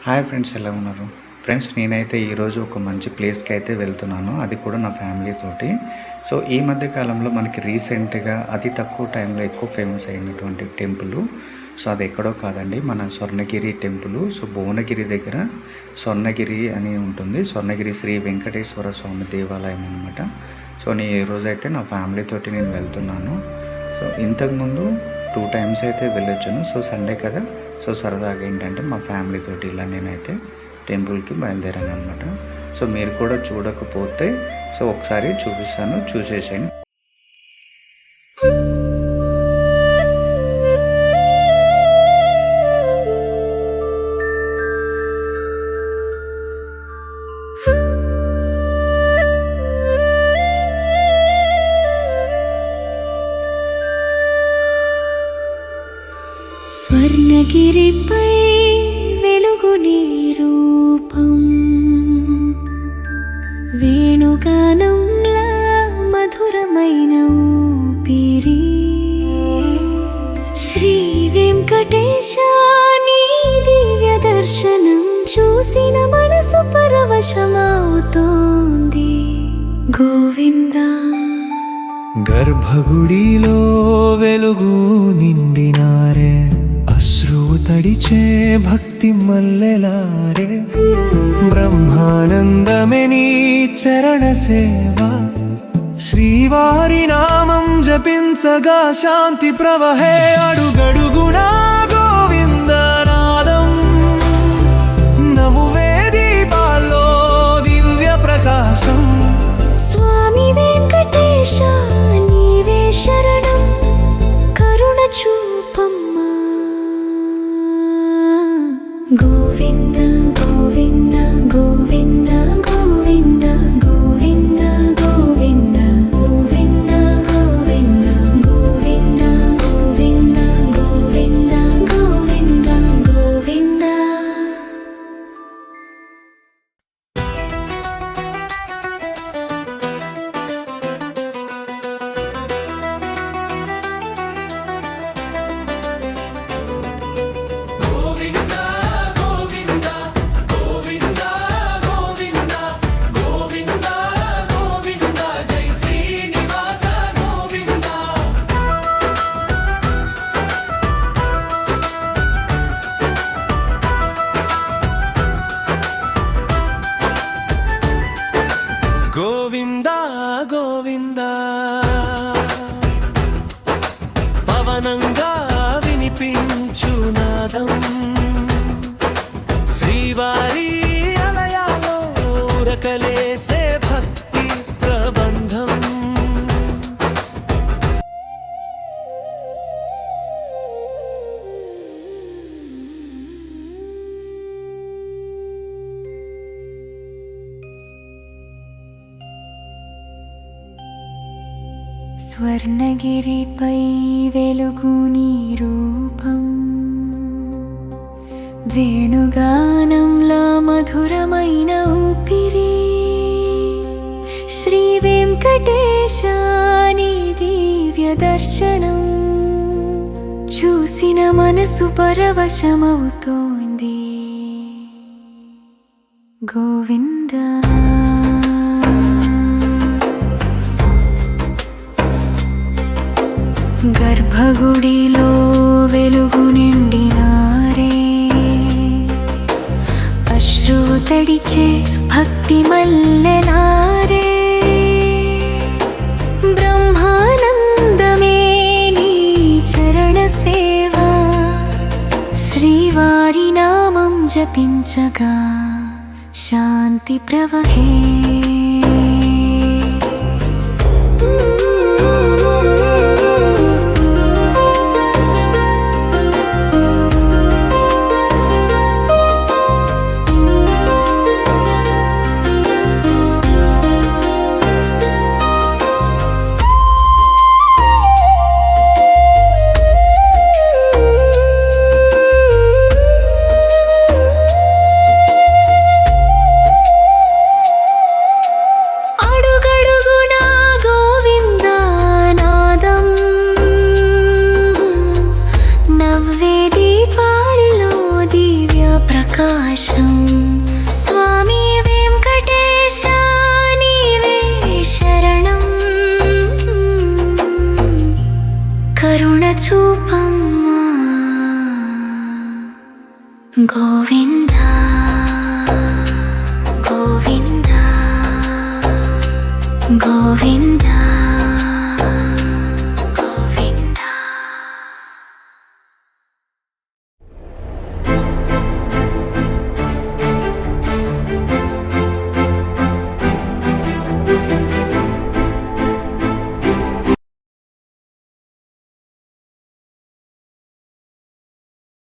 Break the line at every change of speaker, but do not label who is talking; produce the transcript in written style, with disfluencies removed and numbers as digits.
Hi friends, ఎలా ఉన్నారు? Friends, నేనైతే ఈరోజు ఒక మంచి ప్లేస్కి అయితే వెళ్తున్నాను, అది కూడా నా ఫ్యామిలీ తోటి. సో ఈ మధ్య కాలంలో మనకి రీసెంట్గా అతి తక్కువ టైంలో ఎక్కువ ఫేమస్ అయినటువంటి టెంపుల్. సో అది ఎక్కడో కాదండి, మన స్వర్ణగిరి టెంపుల్. సో భువనగిరి దగ్గర స్వర్ణగిరి అని ఉంటుంది. స్వర్ణగిరి శ్రీ వెంకటేశ్వర స్వామి దేవాలయం అనమాట. సో నేను ఈరోజైతే నా ఫ్యామిలీ తోటి నేను వెళ్తున్నాను. సో ఇంతకుముందు 2 టైమ్స్ అయితే వెళ్ళొచ్చాను. సో సండే కదా, సో సరదాగా ఏంటంటే మా ఫ్యామిలీ తోటి ఇలా నేనైతే టెంపుల్కి బయలుదేరాను అనమాట. సో మీరు కూడా చూడకపోతే సో ఒకసారి చూపిస్తాను, చూసేసేయండి.
స్వర్ణగిరిపై వెలుగు నీ రూపం, వేణుగానంలా మధురమైన ఊపిరి. శ్రీ వెంకటేశ నీ దివ్య దర్శనం చూసిన మనసు పరవశమవుతోంది. గోవిందా,
గర్భగుడిలో వెలుగు నిండినారే, అశ్రువు తడిచే భక్తి మల్లెలారే. బ్రహ్మానందమే నీ చరణ సేవ, శ్రీవారి నామం జపించగా శాంతి ప్రవహే. అడుగడుగునా గోవింద నాదం, నవ్వే దీపాల్లో దివ్య ప్రకాశం.
స్వామి వెంకటేశ నీవే శరణం, కరుణ చూపమ్మా. గోవింద గోవింద గోవింద గోవింద గోవింద గోవింద గోవింద గోవింద గోవింద గోవింద గోవింద గోవింద గోవింద.
గోవింద గోవింద పవనంగా వినిపించు నాదం, శ్రీవారి అలయాలో ఉరకలేసే భక్తి ప్రబంధం.
స్వర్ణగిరిపై వెలుగు నీ రూపం, వేణుగానంలా మధురమైన ఊపిరి. శ్రీ వెంకటేశ నీ దివ్య దర్శనం చూసిన మనసు పరవశమవుతోంది. గోవిందా, గర్భగుడిలో వెలుగు నిండినారే, అశ్రువు తడిచే భక్తి మల్లెలారే. బ్రహ్మానందమే నీ చరణ సేవ, శ్రీవారి నామం జపించగా శాంతి ప్రవహే. పాశం స్వామి వెంకటేశ నీవే శరణం కరుణ చూపమ్మా గోవింద గోవింద గోవింద